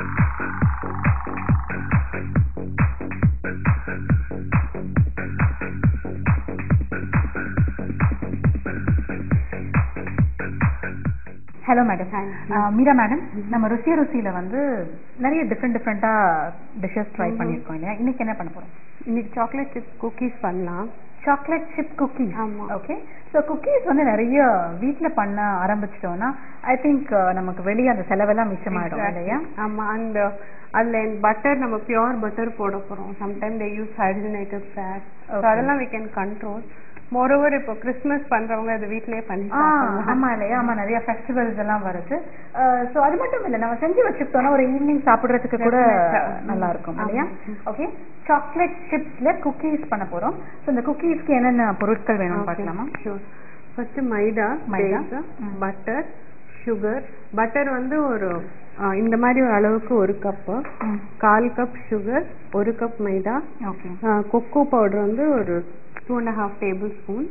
Hello madam. Meera madam, நம்ம ருசியில வந்து நிறைய டிஃப்ரெண்டா டிஷ்ஷஸ் ட்ரை பண்ணியிருக்கோம் இல்லையா? இன்னைக்கு என்ன பண்ண போறோம்? இன்னைக்கு சாக்லேட் சிப் குக்கீஸ் பண்ணலாம். Chocolate chip cookies. ஆமா. ஓகே. ஸோ குக்கீஸ் வந்து நிறைய வீட்டில் பண்ண ஆரம்பிச்சிட்டோம்னா ஐ திங்க் நமக்கு வெளியே அந்த செலவெல்லாம் மிச்சமாயிடும் இல்லையா? ஆமா. அந்த அதில் பட்டர் நம்ம பியூர் பட்டர் போட போகிறோம். Sometime they use hydrogenated fat. அதெல்லாம் வி கேன் கண்ட்ரோல். மோரோவர் இப்போ கிறிஸ்மஸ் பண்றவங்க அது வீட்லயே பண்ணி ஆமா இல்லையா? ஆமா, நிறைய ஃபெஸ்டிவல்ஸ் எல்லாம் வருது. ஸோ அது மட்டும் இல்லை, நம்ம செஞ்சு வச்சுக்கிட்டோம்னா ஒரு ஈவினிங் சாப்பிட்றதுக்கு கூட நல்லா இருக்கும் இல்லையா? ஓகே. சாக்லேட் சிப்ஸ்ல குக்கீஸ் பண்ண போறோம். ஸோ இந்த குக்கீஸ்க்கு என்னென்ன பொருட்கள் வேணும்னு பார்க்கலாமா? ஃபர்ஸ்ட் மைதா, பட்டர், சுகர். பட்டர் வந்து ஒரு இந்த மாதிரி ஒரு அளவுக்கு 1 கப்பு, 1/4 கப் சுகர், 1 கப் மைதா. கொக்கோ பவுடர் வந்து ஒரு 2.5 டேபிள் ஸ்பூன்.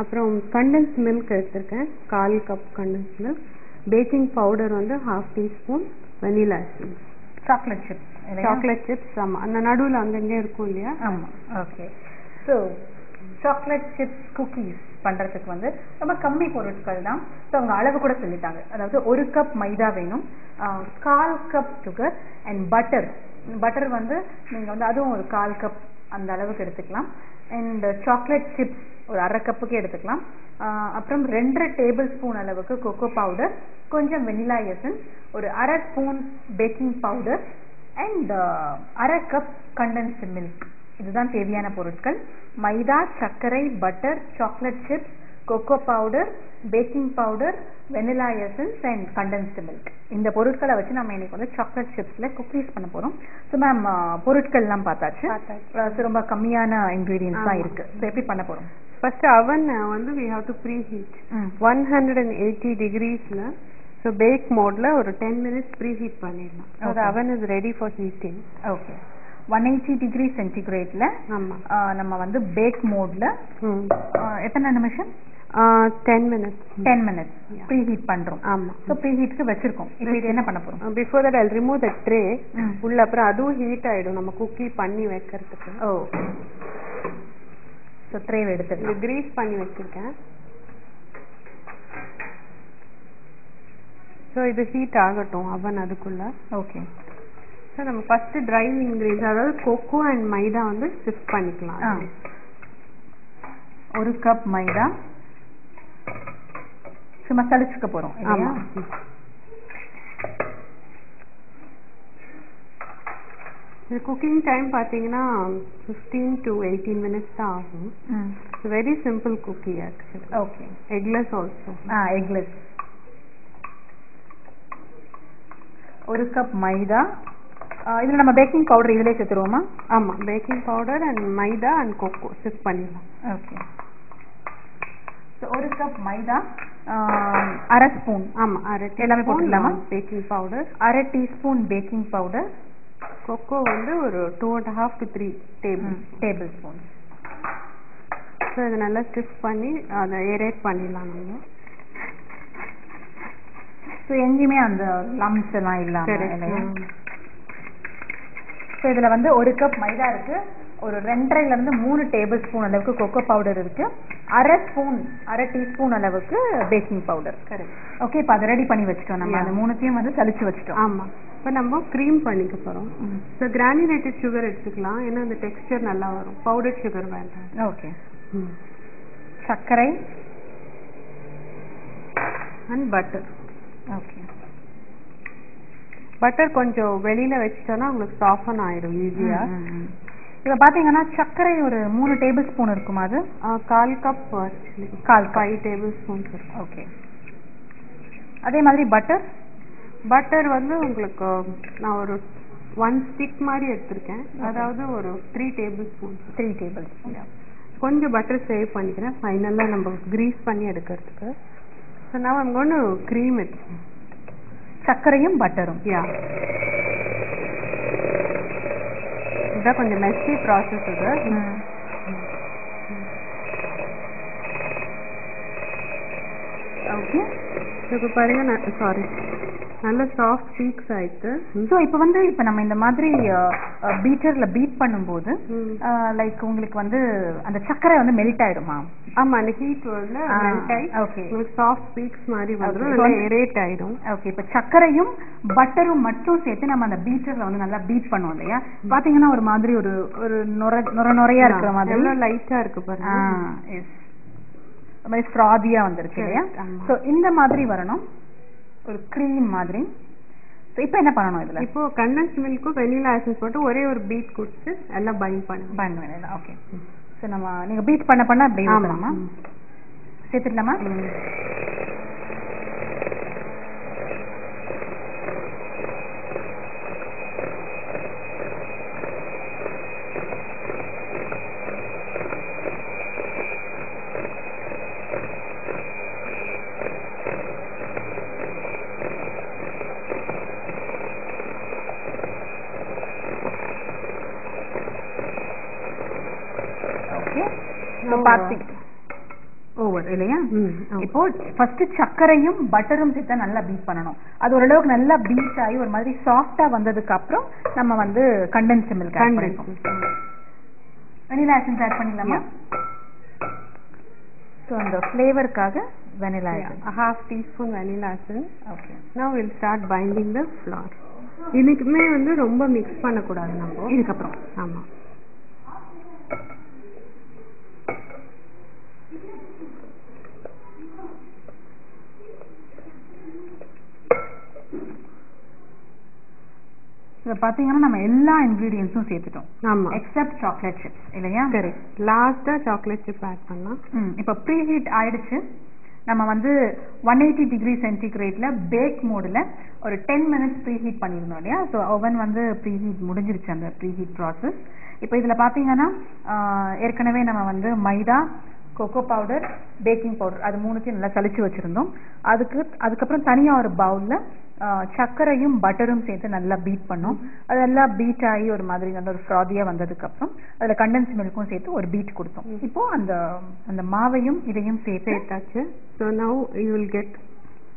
அப்புறம் கண்டென்ஸ்ட் மில்க் எடுத்திருக்கேன், 1/4 cup condensed milk. Baking powder வந்து 1/2 teaspoon. Vanilla essence. Chocolate chips. ஆமா, அந்த நடுவில் அங்கங்கே இருக்கும் இல்லையா? ஆமா. Okay. So chocolate chips cookies பண்றதுக்கு வந்து ரொம்ப கம்மி பொருட்கள் தான். ஸோ அவங்க அளவு கூட சொல்லிட்டாங்க. அதாவது 1 கப் மைதா வேணும், 1/4 cup sugar and butter. Butter வந்து நீங்க வந்து அதுவும் ஒரு 1/4 கப் அந்த அளவுக்கு எடுத்துக்கலாம். அண்ட் சாக்லேட் சிப்ஸ் ஒரு 1/2 கப்புக்கு எடுத்துக்கலாம். அப்புறம் 2.5 டேபிள் ஸ்பூன் அளவுக்கு கொக்கோ பவுடர், கொஞ்சம் வெனிலா எசன்ஸ், ஒரு 1/2 spoon baking powder and 1/2 cup condensed milk. இதுதான் தேவையான பொருட்கள். மைதா, சர்க்கரை, butter, chocolate chips, cocoa powder, baking powder, vanilla essence and condensed milk. இந்த பொருட்களை வச்சு நம்ம இன்னைக்கு வந்து சாக்லேட் சிப்ஸ்ல குக்கீஸ் பண்ண போறோம். ஸோ மேம், பொருட்கள்லாம் பார்த்தாச்சு. ரொம்ப கம்மியான இன்கிரீடியன்ஸ் தான் இருக்கு. ஸோ எப்படி பண்ண போறோம்? ஃபர்ஸ்ட் அவன் வந்து we have to preheat 180 degreesல. ஸோ பேக் மோட்ல ஒரு 10 minutes preheat பண்ணிடலாம். So the oven is ready for heating. Okay. 180 degree சென்டிகிரேட்ல நம்ம வந்து பேக் மோட்ல எத்தனை நிமிஷம்? 10 minutes. 10 minutes ப்ரீஹீட் பண்றோம். ஆமா. சோ ப்ரீஹீட்க்கு வச்சிருக்கோம். இப்போ இது என்ன பண்ண போறோம்? Before that I'll remove the tray. உள்ள அப்புறம் அதுவும் ஹீட் ஆயிடும் நம்ம குக்கி பண்ணி வைக்கிறதுக்கு. ஓ. சோ ட்ரே எடுத்துக்கலாம். கிரீஸ் பண்ணி வச்சிருக்கேன். சோ இது ஹீட் ஆகட்டும் அவன் அதுக்குள்ள. ஓகே. ஸோ நம்ம ஃபர்ஸ்ட் ட்ரை இன்கிரீடியன்ஸ் அதாவது கொக்கோ அண்ட் மைதா வந்து ஸ்டிஃப் பண்ணிக்கலாம். 1 கப் மைதா சும்மா சலிச்சுக்க போறோம். ஆமா. இது குக்கிங் டைம் பார்த்தீங்கன்னா 15 to 18 minutes தான் ஆகும். Very simple cookie actually. Okay. Eggless also. Eggless. 1 cup மைதா. இதுல நம்ம பேக்கிங் பவுடர் இதுலயே சேர்த்துருவோமா? ஆமா, பேக்கிங் பவுடர் அண்ட் மைதா அண்ட் கொக்கோ ஸ்டிஃப் பண்ணிடலாம். ஓகே. ஸோ 1 கப் மைதா, 1/2 ஸ்பூன். ஆமா, எல்லாமே போட்டுக்கலாமா? Baking powder 1/2 teaspoon baking powder. Cocoa வந்து ஒரு 2.5 to 3 டேபிள் ஸ்பூன். ஸோ இதை நல்லா ஸ்டிஃப் பண்ணி அதை ஏரேட் பண்ணிடலாம் நம்ம. ஸோ எங்கேயுமே அந்த லம்ஸ் எல்லாம் இல்லாம. ஸோ இதுல வந்து 1 கப் மைதா இருக்கு, ஒரு 2.5 to 3 டேபிள் ஸ்பூன் அளவுக்கு கொக்கோ பவுடர் இருக்கு, 1/2 டீஸ்பூன் அளவுக்கு பேக்கிங் பவுடர். கரெக்ட். ஓகே. இப்போ அதை ரெடி பண்ணி வச்சுட்டோம். நம்ம அந்த மூணுத்தையும் வந்து சலிச்சு வச்சுட்டோம். ஆமா. இப்போ நம்ம க்ரீம் பண்ணிக்க போறோம். ஸோ கிரானியூலேட்டட் சுகர் எடுத்துக்கலாம், ஏன்னா அந்த டெக்ஸ்டர் நல்லா வரும். பவுடர் சுகர் வேண்டாம். ஓகே. சர்க்கரை அண்ட் பட்டர். ஓகே. பட்டர் கொஞ்சம் வெளியில வச்சிட்டோம்னா உங்களுக்கு சாஃபன் ஆயிடும் ஈஸியா. இப்போ பாத்தீங்கன்னா சர்க்கரை ஒரு 3 டேபிள் ஸ்பூன் இருக்குமா? அது 1/4 கப் 5 டேபிள் ஸ்பூன்ஸ் இருக்கும். ஓகே. அதே மாதிரி பட்டர். பட்டர் வந்து உங்களுக்கு நான் ஒரு 1 ஸ்டிக் மாதிரி எடுத்திருக்கேன், அதாவது ஒரு 3 டேபிள் ஸ்பூன். 3 table spoon. கொஞ்சம் பட்டர் சேவ் பண்ணிக்கிறேன் ஃபைனலாக நம்ம கிரீஸ் பண்ணி எடுக்கிறதுக்கு. ஸோ நான் I'm going to cream it. சர்க்கரையும் பட்டரும். இதான் கொஞ்சம் மெஸ்ஸி ப்ராசஸ் இது. ஓகே. இப்போ பாருங்க, சாரி நல்ல சாஃப்ட் பீக்ஸ் ஆயிட்டு. ஸோ இப்போ வந்து இப்போ நம்ம இந்த மாதிரி பீட்டர்ல பீட் பண்ணும்போது லைக் உங்களுக்கு வந்து அந்த சக்கரை வந்து மெல்ட் ஆயிடுமா? ஆமா, அந்த ஹீட் வரல மெல்ட் ஆயி ஓகே உங்களுக்கு சாஃப்ட் பீக்ஸ் மாதிரி வந்துரும், நல்லா எரேட் ஆயிடும். ஓகே, இப்போ சக்கரையும் பட்டரும் மட்டும் சேர்த்து நம்ம அந்த பீட்டர்ல வந்து நல்லா பீட் பண்ணுவோம் இல்லையா? பாத்தீங்கன்னா ஒரு மாதிரி ஒரு ஒரு நொரையா இருக்கிற மாதிரி எவ்வளவு லைட்டா இருக்கு பாருங்க. இந்த மாதிரி ஃப்ராதியா வந்திருக்கு இல்லையா? ஸோ இந்த மாதிரி வரணும், ஒரு க்ரீம் மாதிரி. ஸோ இப்போ என்ன பண்ணணும் இதுல? இப்போ கண்டென்ஸ் மில்க்கும் வெனிலா எசன்ஸ் போட்டு ஒரே ஒரு பீட் கொடுத்து எல்லாம் பைண்ட் பண்ணுவேன். ஓகே, ஸோ நம்ம நீங்க பீட் பண்ண அப்படி இருக்கலாமா? சேர்த்துடலாமா? ஓவர் இல்லையா? இப்போ ஃபர்ஸ்ட் சக்கரையும் பட்டரும் சேர்த்து நல்லா பீட் பண்ணணும். அது ஓரளவுக்கு நல்லா பீட் ஆகி ஒரு மாதிரி சாஃப்டா வந்ததுக்கு அப்புறம் நம்ம வந்து கண்டென்ஸ்ட் மில்க் ஆட் பண்ணிப்போம். வெனிலா எசன்ஸ் ஆட் பண்ணிடலாமா? ஸோ அந்த ஃப்ளேவருக்காக vanilla essence, half teaspoon vanilla essence. Okay, now we'll start binding the flour. இதுக்குமே வந்து ரொம்ப மிக்ஸ் பண்ணக்கூடாது நம்ம இதுக்கப்புறம். ஆமா, இத பாத்தீங்கன்னா நம்ம எல்லா இன்கிரிடியன்ட்ஸும் சேர்த்துட்டோம். ஆமா, எக்ஸெப்ட் சாக்லேட் சிப்ஸ் இல்லையா? கரெக்ட். லாஸ்டா சாக்லேட் சிப் ஆட் பண்ணா. இப்போ ப்ரீ ஹீட் ஆயிடுச்சு. நம்ம வந்து 180 டிகிரி சென்டிகிரேட்ல பேக் மோடில் ஒரு 10 மினிட்ஸ் ப்ரீ ஹீட் பண்ணியிருந்தோம் இல்லையா? ஸோ ஓவன் வந்து ப்ரீ ஹீட் முடிஞ்சிருச்சு அந்த ப்ரீ ஹீட் ப்ராசஸ். இப்போ இதில் பார்த்தீங்கன்னா ஏற்கனவே நம்ம வந்து மைதா, கொக்கோ பவுடர், பேக்கிங் பவுடர் அது மூணுத்தையும் நல்லா சலிச்சு வச்சுருந்தோம். அதுக்கப்புறம் தனியாக ஒரு பவுலில் சர்க்கரையும் பட்டரும் சேர்த்து நல்லா பீட் பண்ணோம். அதெல்லாம் பீட் ஆகி ஒரு மாதிரி நல்ல ஒரு ஃப்ராதியாக வந்ததுக்கப்புறம் அதில் கண்டென்ஸ் மில்க்கும் சேர்த்து ஒரு பீட் கொடுத்தோம். இப்போ அந்த அந்த மாவையும் இதையும் சேர்த்தாச்சு. So now you will get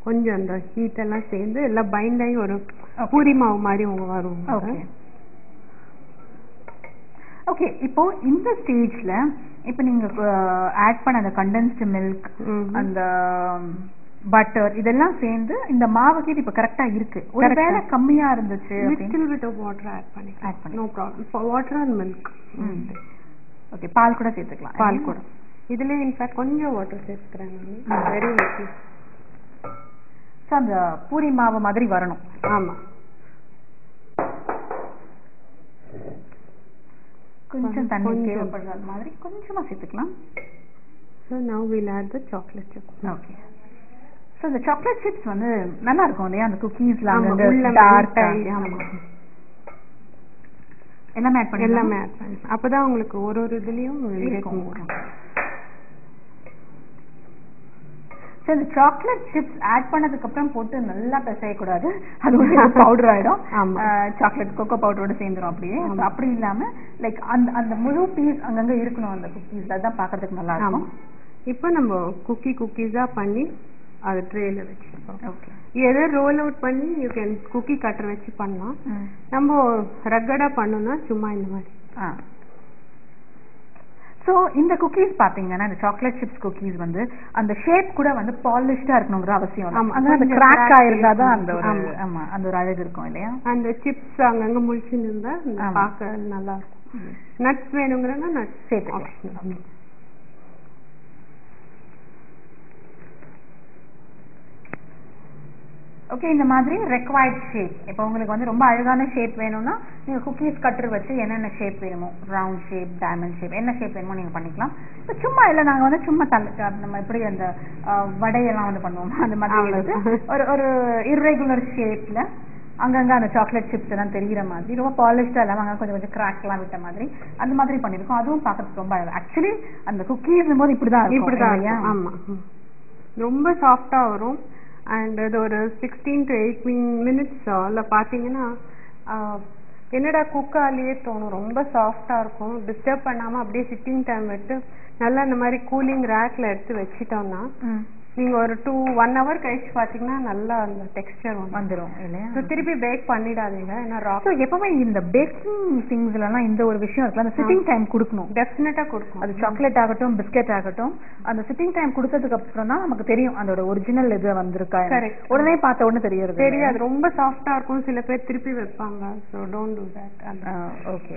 கொஞ்சம் அந்த ஹீட் எல்லாம் சேர்ந்து எல்லாம் பைண்ட் ஆகி ஒரு பூரி மாவு மாதிரி வரும். ஓகே ஓகே, இப்போ இந்த ஸ்டேஜ்ல இப்போ நீங்க ஆட் பண்ண அந்த கண்டென்ஸ்டு மில்க், அந்த பட்டர் இதெல்லாம் சேர்ந்து இந்த மாவுக்கு இப்ப கரெக்டா இருக்கு. ஒருவேளை கம்மியா இருந்துச்சு little bit of water add பண்ணி no problem. Water and milk. Okay, பால் கூட சேர்த்துக்கலாம். பால் கூட இதுல இன்ஃபேக்ட் கொஞ்சம் வாட்டர் சேர்த்துக்கிறேன் நான், வெரி லிட்டில். ஸோ அந்த பூரி மாவு மாதிரி வரணும். ஆமா, கொஞ்சம் தண்ணி தேவைப்படுற மாதிரி கொஞ்சமா சேர்த்துக்கலாம். So now will add the chocolate chip. Okay, so இந்த சாக்லேட் சிப்ஸ் வந்து நல்லா இருக்கும் இல்லையா? அந்த குக்கீஸ்ல எல்லாமே ஆட் பண்ணி அப்பதான் உங்களுக்கு ஒரு இதுலயும் இருக்கும். ஸோ இந்த சாக்லேட் சிப்ஸ் ஆட் பண்ணதுக்கு அப்புறம் போட்டு நல்லா பிசையக்கூடாது, அது ஒரு பவுடர் ஆயிடும். சாக்லேட் கொக்கோ பவுடரோட சேர்ந்துடும் அப்படியே. அப்படி இல்லாம லைக் அந்த அந்த முழு பீஸ் அங்கங்க இருக்கணும் அந்த குக்கீஸ், அதுதான் பாக்குறதுக்கு நல்லா இருக்கும். இப்போ நம்ம குக்கீஸா பண்ணி அது ட்ரேல வச்சிருக்கோம். ஓகே, எதை ரோல் அவுட் பண்ணி யூ கேன் குக்கி கட்டர் வச்சு பண்ணலாம். நம்ம ரக்கடா பண்ணோம்னா சும்மா இந்த மாதிரி. ஸோ இந்த குக்கீஸ் பாத்தீங்கன்னா இந்த சாக்லேட் சிப்ஸ் குக்கீஸ் வந்து அந்த ஷேப் கூட வந்து பாலிஷ்டா இருக்கணுங்கிற அவசியம் இல்லை. அந்த கிராக் ஆயிருந்தாதான் அந்த ஒரு அந்த ஒரு அழகு இருக்கும் இல்லையா? அந்த சிப்ஸ் அங்கங்க முழிச்சுன்னு இருந்தா பார்க்க நல்லா இருக்கும். நட்ஸ் வேணுங்கிறனா நட்ஸ் சேர்த்து. ஓகே, இந்த மாதிரி ரெக்வயர்ட் ஷேப். இப்போ உங்களுக்கு வந்து ரொம்ப அழகான ஷேப் வேணும்னா நீங்கள் குக்கீஸ் கட்டர் வச்சு என்னென்ன ஷேப் வேணுமோ, ரவுண்ட் ஷேப், டைமண்ட் ஷேப், என்ன ஷேப் வேணுமோ நீங்கள் பண்ணிக்கலாம். இப்போ சும்மா இல்லை, நாங்கள் வந்து சும்மா நம்ம எப்படி அந்த வடையெல்லாம் வந்து பண்ணுவோம் அந்த மாதிரி ஒரு ஒரு இர்ரெகுலர் ஷேப்பில் அங்கங்கே அந்த சாக்லேட் சிப்ஸ் எல்லாம் தெரிகிற மாதிரி ரொம்ப பாலிஷ்டாக இல்லாமல் அங்கே கொஞ்சம் கொஞ்சம் கிராக்லாம் விட்ட மாதிரி அந்த மாதிரி பண்ணியிருக்கோம். அதுவும் பார்க்கறதுக்கு ரொம்ப அழகு. ஆக்சுவலி அந்த குக்கீஸ் போது இப்படி தான். ஆமாம், ரொம்ப சாஃப்டாக வரும். அண்ட் அது ஒரு 16 to 18 minutes பார்த்தீங்கன்னா என்னடா குக்காலேயே தோணும். ரொம்ப சாஃப்டாக இருக்கும். டிஸ்டர்ப் பண்ணாமல் அப்படியே சிட்டிங் டைம் விட்டு நல்லா இந்த மாதிரி கூலிங் ரேக்கில் எடுத்து வச்சிட்டோம்னா நீங்க ஒரு 1 hour கழிச்சு பாத்தீங்கன்னா நல்லா அந்த டெக்ஸ்சர் வந்துரும் இல்லையா? சோ திருப்பி பேக் பண்ணிடாதீங்க. ஏன்னா சோ எப்பவுமே இந்த பேக்கிங் திங்ஸ்ல எல்லாம் இந்த ஒரு விஷயம் இருக்குல்ல, அந்த சிட்டிங் டைம் கொடுக்கணும். டெஃபினட்டா கொடுக்கணும். அது சாக்லேட் ஆகட்டும் பிஸ்கெட் ஆகட்டும், அந்த சிட்டிங் டைம் கொடுத்ததுக்கு அப்புறம் தான் நமக்கு தெரியும் அதோட ஒரிஜினல் இது வந்திருக்கா. உடனே பார்த்த உடனே தெரியாது. ரொம்ப சாஃப்டா இருக்கும். சில பேர் திருப்பி வைப்பாங்க. So don't to that. Okay.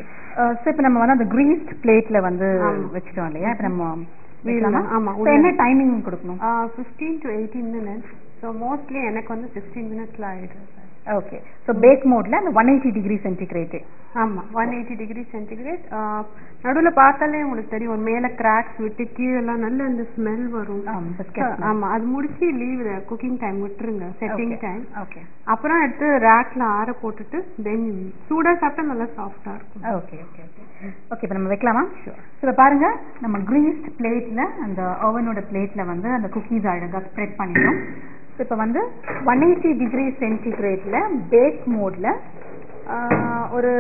So இப்போ நம்ம வந்து அந்த கிரீஸ்ட் பிளேட்ல வந்து வச்சிட்டோம் இல்லையா? இப்போ நம்ம ஆமா. என்ன டைமிங் கொடுக்கணும்? 15 to 18 minutes. So mostly எனக்கு வந்து 16 minutesல ஆயிடும். ஓகே. சோ பேக் மோட்ல அந்த 180 டிகிரி சென்டிகிரேட். ஆமா 180 டிகிரி சென்டிகிரேட். நடுவுல பார்த்தாலே உங்களுக்கு தெரியும் மேல கிராக்ஸ் விட்டு கீழெல்லாம் நல்ல அந்த ஸ்மெல் வரும். ஆமா அது முடிச்சு லீவ் குக்கிங் டைம் விட்டுருங்க, செட்டிங் டைம். ஓகே. அப்புறம் எடுத்து ரேக்ல ஆற போட்டுட்டு தென் சூடா சாப்பிட்டா நல்லா சாஃப்டா இருக்கும். Okay okay okay okay. இப்போ நம்ம வைக்கலாமா? இப்போ பாருங்க நம்ம கிரீஸ்ட் பிளேட்ல அந்த ஓவனோட பிளேட்ல வந்து அந்த குக்கீஸ் அழகா ஸ்ப்ரெட் பண்ணிட்டோம். இப்போ வந்து 180 டிகிரி சென்டிகிரேட்ல பேக் மோட்ல ஒரு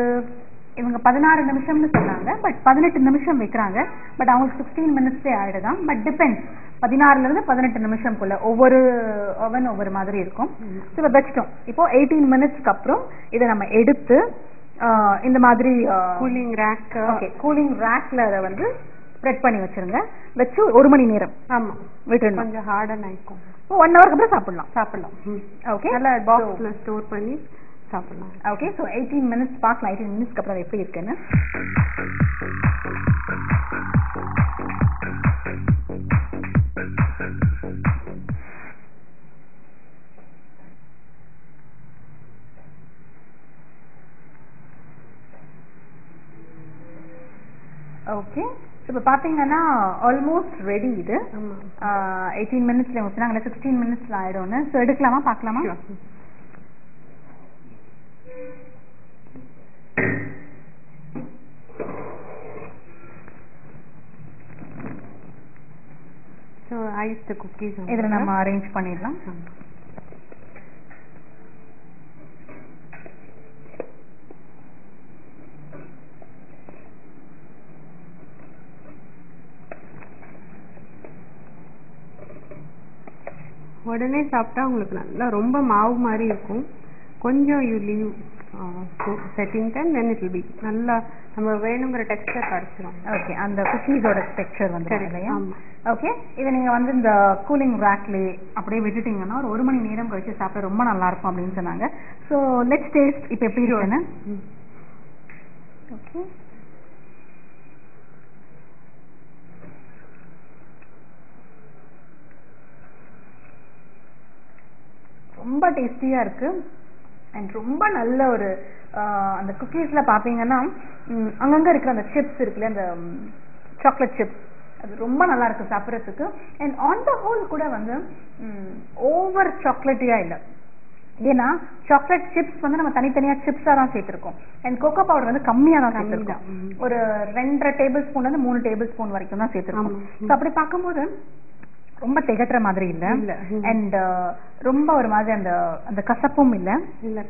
இவங்க 16 நிமிஷம்னு சொன்னாங்க. பட் 18 நிமிஷம் வைக்கிறாங்க. பட் அவங்களுக்கு 16 மினிட்ஸே ஆயிடுதான். பட் டிபெண்ட்ஸ் 16ல இருந்து 18 நிமிஷம்குள்ள ஒவ்வொரு ஓவன் ஒவ்வொரு மாதிரி இருக்கும். இப்போ வச்சிட்டோம். இப்போ 18 மினிட்ஸ்க்கு அப்புறம் இதை நம்ம எடுத்து இந்த மாதிரி கூலிங் ரேக் கூலிங் ரேக்ல அதை வந்து ஸ்ப்ரெட் பண்ணி வச்சிருங்க. வச்சு 1 மணி நேரம் ஆமா விட்டுறணும். கொஞ்சம் ஹார்டன் ஆயிக்கும். 1 ஹவருக்கு அப்புறம் சாப்பிடலாம். ஓகே. நல்லா பாக்ஸ்ல ஸ்டோர் பண்ணி சாப்பிடலாம். ஓகே. ஸோ 18 மினிட்ஸ் பார்க்கலாம். 18 மினிட்ஸ்க்கு அப்புறம் எப்படி இருக்குன்னு. ஓகே. இப்போ பார்த்தீங்கன்னா ஆல்மோஸ்ட் ரெடி. இது 18 மினிட்ஸ்ல வச்சுனாங்களே 16 மினிட்ஸ்ல ஆயிடும்னு. ஸோ எடுக்கலாமா? பார்க்கலாமா? ஸோ ஐஸ் குக்கீஸ் இதில் நம்ம அரேஞ்ச் பண்ணிடலாம். உடனே சாப்பிட்டா உங்களுக்கு நல்லா ரொம்ப மாவு மாதிரி இருக்கும். கொஞ்சம் you leave setting time then it will be நல்லா நம்ம வேணுங்கிற டெக்ஸ்சர் கிடைச்சிரும். ஓகே. அந்த குக்கீஸோட டெக்ஸ்சர் வந்து இல்லையா? ஓகே. இதை நீங்க வந்து இந்த கூலிங் ரேக்லே அப்படியே விட்டுட்டீங்கன்னா ஒரு 1 மணி நேரம் கழிச்சு சாப்பிட ரொம்ப நல்லா இருக்கும் அப்படின்னு சொன்னாங்க. So let's taste. இப்போ எப்படி இருக்குன்னு. ஓகே. ரொம்ப டேஸ்டியா இருக்கு. அண்ட் ரொம்ப நல்ல ஒரு அந்த குக்கீஸ்ல பாத்தீங்கன்னா அங்கங்க இருக்கிற அந்த சிப்ஸ் இருக்குல்ல, அந்த சாக்லேட் சிப்ஸ், அது ரொம்ப நல்லா இருக்கு சாப்பிட்றதுக்கு. அண்ட் ஆன் த ஹோல் கூட வந்து ஓவர் சாக்லேட்டியா இல்லை. ஏன்னா சாக்லேட் சிப்ஸ் வந்து நம்ம தனித்தனியா சிப்ஸா தான் சேர்த்திருக்கோம். அண்ட் கோகோ பவுடர் வந்து கம்மியா தான் சேர்த்திருக்கோம். ஒரு 2.5 டேபிள் ஸ்பூன்ல இருந்து 3 டேபிள் ஸ்பூன் வரைக்கும் தான் சேர்த்திருக்கோம். ஸோ அப்படி பார்க்கும்போது ரொம்ப திகட்டுற மாதிரி இல்ல. அண்ட் ரொம்ப ஒரு மாதிரி அந்த அந்த கசப்பும் இல்ல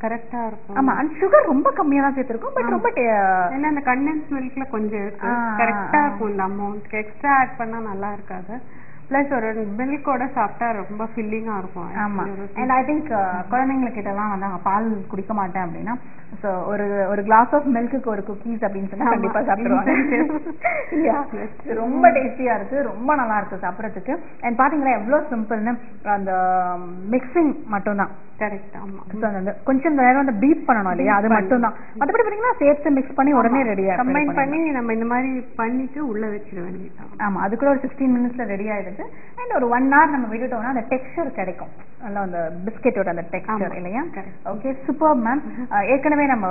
கரெக்டா இருக்கும். ஆமா. அண்ட் சுகர் ரொம்ப கம்மியா தான் சேர்த்திருக்கோம். பட் ரொம்ப ஏன்னா அந்த கண்டென்ஸ் மில்க்ல கொஞ்சம் இருக்கு, கரெக்டா இருக்கும். இந்த அமௌண்ட் எக்ஸ்ட்ரா ஆட் பண்ணா நல்லா இருக்காது. பிளஸ் ஒரு மில்கோட சாப்பிட்டா ரொம்ப ஃபில்லிங்கா இருக்கும். ஆமா. அண்ட் ஐ திங்க் குழந்தைங்களுக்கு கிட்டலாம் வந்து அவங்க பால் குடிக்க மாட்டேன் அப்படின்னா ஸோ ஒரு கிளாஸ் ஆஃப் மில்க்கு ஒரு குக்கீஸ் அப்படின்னு சொன்னா கண்டிப்பா சாப்பிடுவாங்க. ரொம்ப டேஸ்டியா இருக்கு, ரொம்ப நல்லா இருக்கு சாப்பிட்றதுக்கு. அண்ட் பாத்தீங்களா எவ்வளவு சிம்பிள்னு. அந்த மிக்சிங் மட்டும் தான். கரெக்ட். ஆமா. கொஞ்சம் நேரம் அந்த பீட் பண்ணணும் இல்லையா, அது மட்டும் தான். மற்றபடி பாத்தீங்கன்னா சேர்த்து மிக்ஸ் பண்ணி உடனே ரெடியா கம்பைன் பண்ணி நம்ம இந்த மாதிரி பண்ணிட்டு உள்ள வச்சிட வேண்டியது. ஆமா. அதுக்குள்ள ஒரு 16 மினிட்ஸ்ல ரெடி ஆயிடுது. அண்ட் ஒரு 1 hour நம்ம விட்டுட்டோம்னா அந்த டெக்ஸ்சர் கிடைக்கும். நல்லா அந்த பிஸ்கெட்டோட அந்த டெக்ஸ்சர் இல்லையா? ஓகே. Super ma'am. ஏற்கனவே நம்ம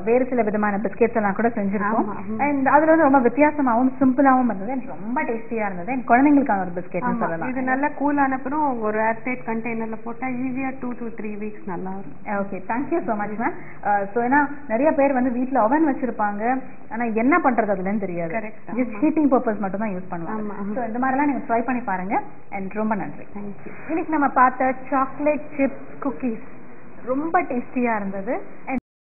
வேறு சில விதமான பிஸ்கெட்ஸ் எல்லாம் கூட செஞ்சிருக்கோம். அண்ட் அதுல வந்து ரொம்ப வித்தியாசமாவும் சிம்பிளாவும் இருந்தது. எனக்கு ரொம்ப டேஸ்டியா இருந்தது. என் குழந்தைங்களுக்கான ஒரு பிஸ்கெட் சொல்லலாம். இது நல்லா கூல் ஆன அப்புறம் ஒரு ஏர்டைட் கண்டெய்னர்ல போட்டா ஈஸியா 2 to 3 weeks நல்லா இருக்கும். Okay. Thank you so much ma'am. So ஏன்னா நிறைய பேர் வந்து வீட்டில் ஓவன் வச்சிருப்பாங்க, ஆனா என்ன பண்றது அதுலன்னு தெரியாது. ஜஸ்ட் ஹீட்டிங் பர்பஸ் மட்டும் தான் யூஸ் பண்ணுவாங்க. ஸோ இந்த மாதிரிலாம் நீங்க ட்ரை பண்ணி பாருங்க. அண்ட் ரொம்ப நன்றி. தேங்க்யூ. இன்னைக்கு நம்ம பார்த்த சாக்லேட் சிப்ஸ் குக்கீஸ் ரொம்ப டேஸ்டியா இருந்தது.